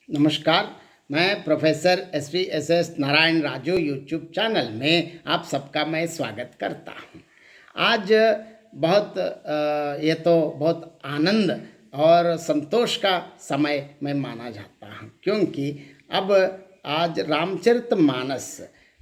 नमस्कार। मैं professor S Narayan Raju YouTube channel में आप सबका मैं स्वागत करता हूं। आज ये तो बहुत आनंद और संतोष का समय मैं माना जाता हूं, क्योंकि अब आज रामचरितमानस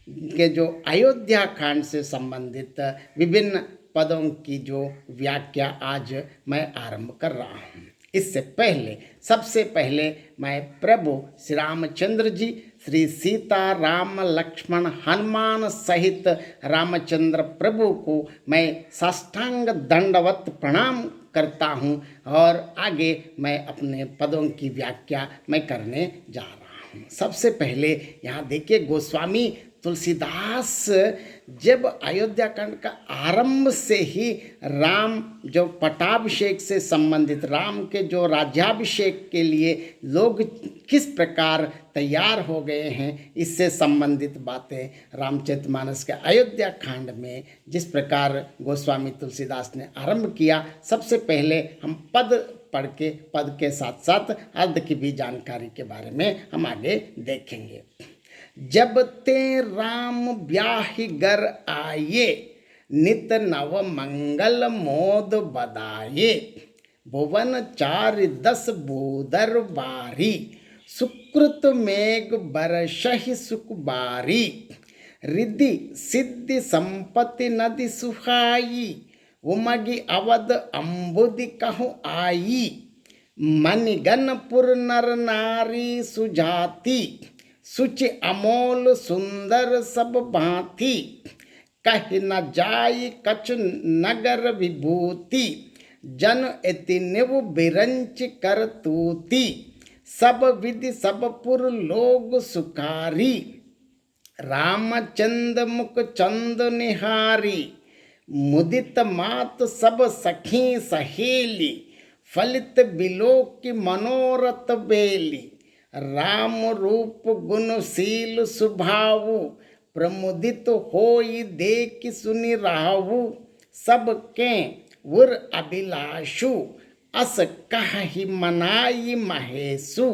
के जो अयोध्या कांड से संबंधित विभिन्न पदों की जो व्याख्या आज मैं आरंभ कर रहा हूं। इससे पहले सबसे पहले मैं प्रभु श्री रामचंद्र जी, श्री सीता राम लक्ष्मण हनुमान सहित रामचंद्र प्रभु को मैं साष्टांग दंडवत प्रणाम करता हूँ और आगे मैं अपने पदों की व्याख्या मैं करने जा रहा हूँ। सबसे पहले यहाँ देखिए, गोस्वामी तुलसीदास जब अयोध्या कांड का आरंभ से ही राम जो पटाभिषेक से संबंधित, राम के जो राज्याभिषेक के लिए लोग किस प्रकार तैयार हो गए हैं, इससे संबंधित बातें रामचरितमानस के अयोध्या कांड में जिस प्रकार गोस्वामी तुलसीदास ने आरंभ किया, सबसे पहले हम पद पढ़ के पद के साथ साथ अर्थ की भी जानकारी के बारे में हम आगे देखेंगे। जब ते राम ब्याहि घर आये, नित नव मंगल मोद बदाये, भुवन चार दस भूधर बारी, सुकृत मेघ बरसहि सुख बारी, रिद्धि सिद्धि संपत्ति नदी सुहाई, उमगी अवध अम्बुदि कहु आई, मणिगणपुर नर नारी सुजाति, सुचि अमोल सुंदर सब भांति, कहि न जाई कछु नगर विभूति, जन एति निव बिरंच कर तूती, सब विधि सब पुर लोग सुखारी, रामचंद्र मुख चंद निहारी, मुदित मात सब सखी सहेली, फलित बिलोक की मनोरथ बेली, राम रूप गुणशील सुभावु, प्रमुदित होई देख सुनि राहु, सब के उर अभिलाषु, अस कहि मनाई महेशु,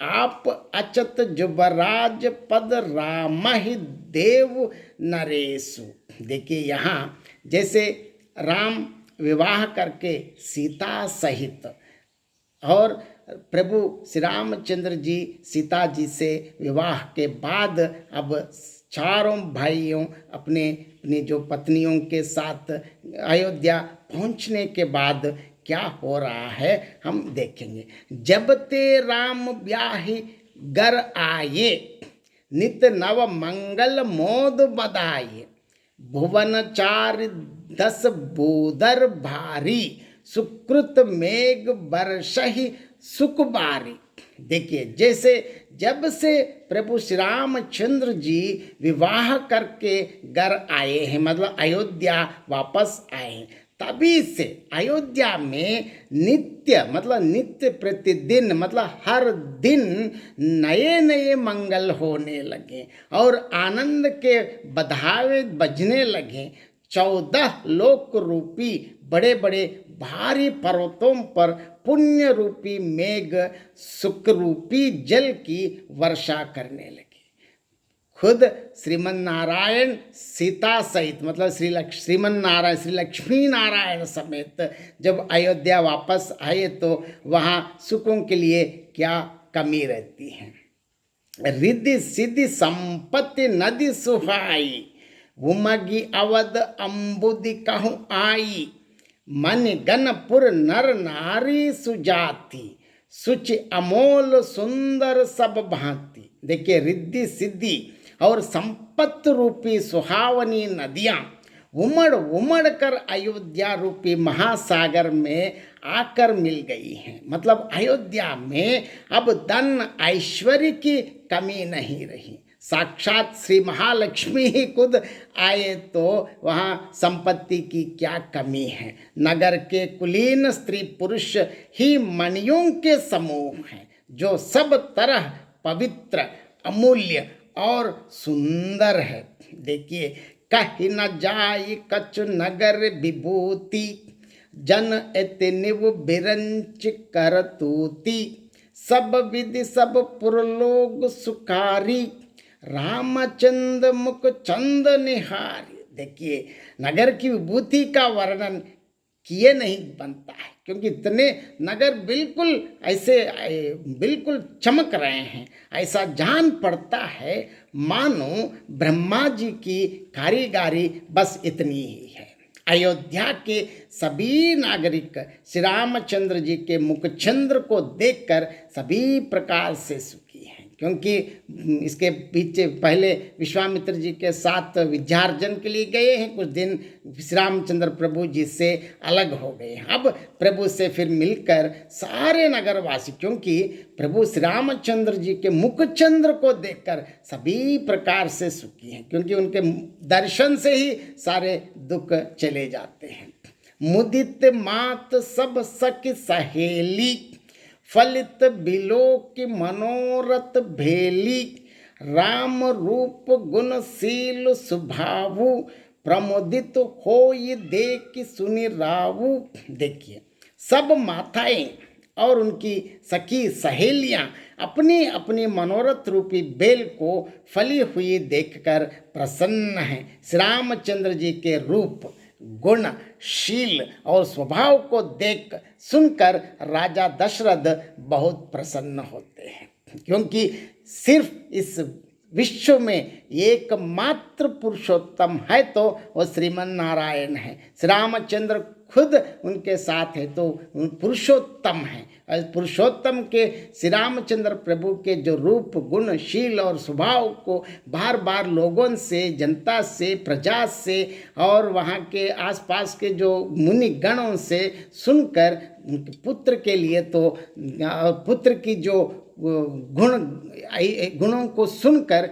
आप अचत जुबराज पद रामहि देव नरेशु। देखिए, यहाँ जैसे राम विवाह करके सीता सहित और प्रभु श्री रामचंद्र जी सीता जी से विवाह के बाद अब चारों भाइयों अपनी जो पत्नियों के साथ अयोध्या पहुंचने के बाद क्या हो रहा है हम देखेंगे। जब ते राम ब्याहि घर आये, नित नव मंगल मोद बदाये, भुवन चार दस भूधर भारी, सुकृत मेघ बरसहि सुख बारी। देखिए, जैसे जब से प्रभु श्री रामचंद्र जी विवाह करके घर आए हैं, मतलब अयोध्या वापस आए, तभी से अयोध्या में नित्य प्रतिदिन मतलब हर दिन नए नए मंगल होने लगे और आनंद के बधावे बजने लगे। 14 लोक रूपी बड़े बड़े भारी पर्वतों पर पुण्य रूपी मेघ सुख रूपी जल की वर्षा करने लगे। खुद श्रीमन नारायण सीता सहित मतलब श्रीमन नारायण श्री लक्ष्मी नारायण समेत जब अयोध्या वापस आए तो वहाँ सुखों के लिए क्या कमी रहती है। रिद्धि सिद्धि संपत्ति नदी सुहाई, उमगी अवध अम्बुदि कहु आई, मणिगणपुर नर नारी सुजाति, सुचि अमोल सुंदर सब भांति। देखिए, रिद्धि सिद्धि और संपत्त रूपी सुहावनी नदियां उमड़ उमड़ कर अयोध्या रूपी महासागर में आकर मिल गई हैं। मतलब अयोध्या में अब धन ऐश्वर्य की कमी नहीं रही। साक्षात श्री महालक्ष्मी ही खुद आए तो वहाँ संपत्ति की क्या कमी है। नगर के कुलीन स्त्री पुरुष ही मणियों के समूह हैं, जो सब तरह पवित्र अमूल्य और सुंदर है। देखिए, कहि न जाई कछु नगर विभूति, जन एति निव बिरंच कर तूती, सब विधि सब पुरलोक सुखारी, रामचंद्र मुख चंद निहारी। देखिए, नगर की विभूति का वर्णन किए नहीं बनता है, क्योंकि इतने नगर बिल्कुल ऐसे बिल्कुल चमक रहे हैं। ऐसा जान पड़ता है मानो ब्रह्मा जी की कारीगरी बस इतनी ही है। अयोध्या के सभी नागरिक श्री रामचंद्र जी के मुखचंद्र को देखकर सभी प्रकार से सुखी हैं, क्योंकि इसके पीछे पहले विश्वामित्र जी के साथ विद्यार्जन के लिए गए हैं, कुछ दिन श्री रामचंद्र प्रभु जी से अलग हो गए हैं। अब प्रभु से फिर मिलकर सारे नगरवासी, क्योंकि प्रभु श्री रामचंद्र जी के मुखचंद्र को देखकर सभी प्रकार से सुखी हैं, क्योंकि उनके दर्शन से ही सारे दुख चले जाते हैं। मुदित मात सब सखी सहेली, फलित बिलोक मनोरथ भेली, राम रूप गुणशील स्वभावु, प्रमोदित होई देख सुनि रावु। देखिए, सब माताएं और उनकी सखी सहेलियां अपनी अपनी मनोरथ रूपी बेल को फली हुई देखकर प्रसन्न हैं। श्री रामचंद्र जी के रूप, गुण, शील और स्वभाव को देख सुनकर राजा दशरथ बहुत प्रसन्न होते हैं, क्योंकि सिर्फ इस विश्व में एकमात्र पुरुषोत्तम है तो वो श्रीमन नारायण है। श्री रामचंद्र खुद उनके साथ है तो पुरुषोत्तम है। और पुरुषोत्तम के श्री रामचंद्र प्रभु के जो रूप, गुण, शील और स्वभाव को बार बार लोगों से, जनता से, प्रजा से और वहाँ के आसपास के जो मुनि गणों से सुनकर पुत्र के लिए तो पुत्र की जो गुणों को सुनकर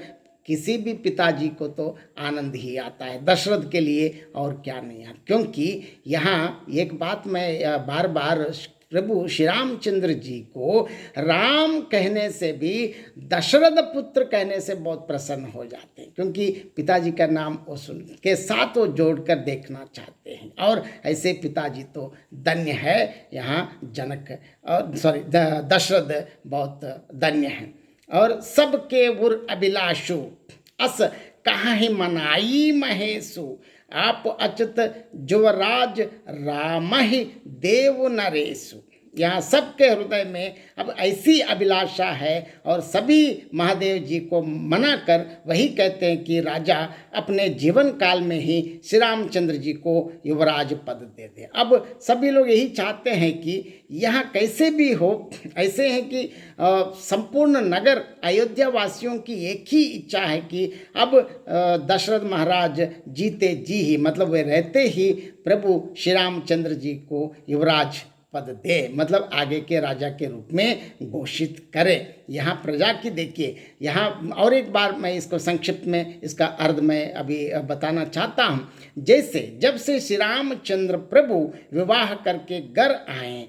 किसी भी पिताजी को तो आनंद ही आता है, दशरथ के लिए और क्या नहीं आता। क्योंकि यहाँ एक बात मैं बार बार प्रभु श्री रामचंद्र जी को राम कहने से भी दशरथ पुत्र कहने से बहुत प्रसन्न हो जाते हैं, क्योंकि पिताजी का नाम वो सुन के साथ वो जोड़कर देखना चाहते हैं। और ऐसे पिताजी तो धन्य है, यहाँ जनक और दशरथ बहुत धन्य हैं। और सबके उर अभिलाषु, अस कहाँ मनाई महेशु, आप अच्युत जुवराज राम ही देव नरेशु। यहाँ सबके हृदय में अब ऐसी अभिलाषा है और सभी महादेव जी को मनाकर वही कहते हैं कि राजा अपने जीवन काल में ही श्री रामचंद्र जी को युवराज पद दे दे। अब सभी लोग यही चाहते हैं कि यहाँ कैसे भी हो, ऐसे हैं कि संपूर्ण नगर अयोध्या वासियों की एक ही इच्छा है कि अब दशरथ महाराज जीते जी ही, मतलब वे रहते ही प्रभु श्री रामचंद्र जी को युवराज पद दे, मतलब आगे के राजा के रूप में घोषित करे। यहाँ प्रजा की देखिए, यहाँ और एक बार मैं इसको संक्षिप्त में इसका अर्थ मैं अभी बताना चाहता हूँ। जैसे जब से श्री रामचंद्र प्रभु विवाह करके घर आए,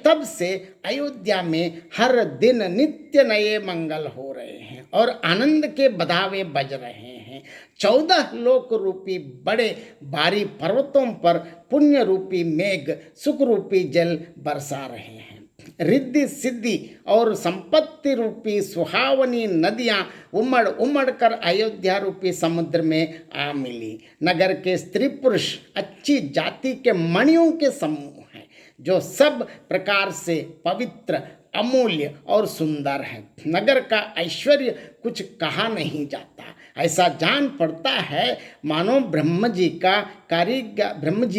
तब से अयोध्या में हर दिन नित्य नए मंगल हो रहे हैं और आनंद के बधावे बज रहे हैं। 14 लोक रूपी बड़े भारी पर्वतों पर पुण्य रूपी मेघ, सुख रूपी जल बरसा रहे हैं। रिद्धि सिद्धि और संपत्ति रूपी सुहावनी नदियां उमड़ उमड़ कर अयोध्या रूपी समुद्र में आ मिली। नगर के स्त्री पुरुष अच्छी जाति के मणियों के समूह हैं, जो सब प्रकार से पवित्र, अमूल्य और सुंदर है। नगर का ऐश्वर्य कुछ कहा नहीं जाता, ऐसा जान पड़ता है मानो ब्रह्म जी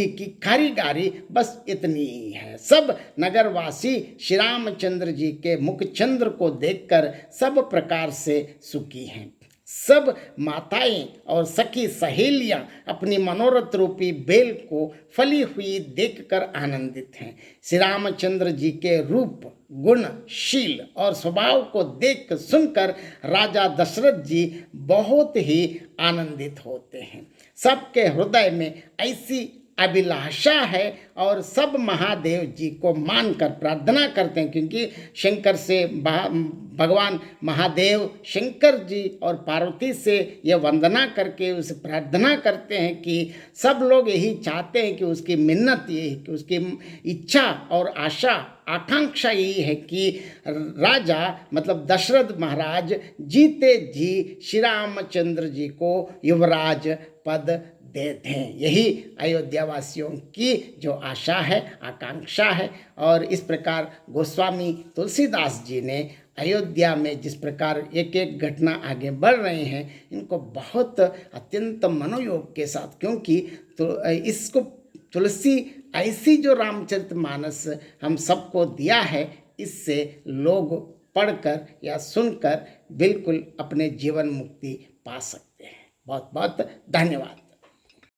की कारीगरी बस इतनी ही है। सब नगरवासी श्री रामचंद्र जी के मुखचंद्र को देखकर सब प्रकार से सुखी हैं। सब माताएं और सखी सहेलियां अपनी मनोरथ रूपी बेल को फली हुई देखकर आनंदित हैं। श्री रामचंद्र जी के रूप, गुण, शील और स्वभाव को देख सुनकर राजा दशरथ जी बहुत ही आनंदित होते हैं। सबके हृदय में ऐसी अभिलाषा है और सब महादेव जी को मानकर प्रार्थना करते हैं, क्योंकि शंकर से भगवान महादेव शंकर जी और पार्वती से ये वंदना करके उसे प्रार्थना करते हैं कि सब लोग यही चाहते हैं कि उसकी मिन्नत ये है कि उसकी इच्छा और आशा आकांक्षा यही है कि राजा मतलब दशरथ महाराज जीते जी श्री रामचंद्र जी को युवराज पद दे दें। यही अयोध्या वासियों की जो आशा है, आकांक्षा है। और इस प्रकार गोस्वामी तुलसीदास जी ने अयोध्या में जिस प्रकार एक एक घटना आगे बढ़ रहे हैं, इनको बहुत अत्यंत मनोयोग के साथ, क्योंकि तो इसको तुलसी ऐसी जो रामचरितमानस हम सबको दिया है, इससे लोग पढ़कर या सुनकर बिल्कुल अपने जीवन मुक्ति पा सकते हैं। बहुत बहुत धन्यवाद।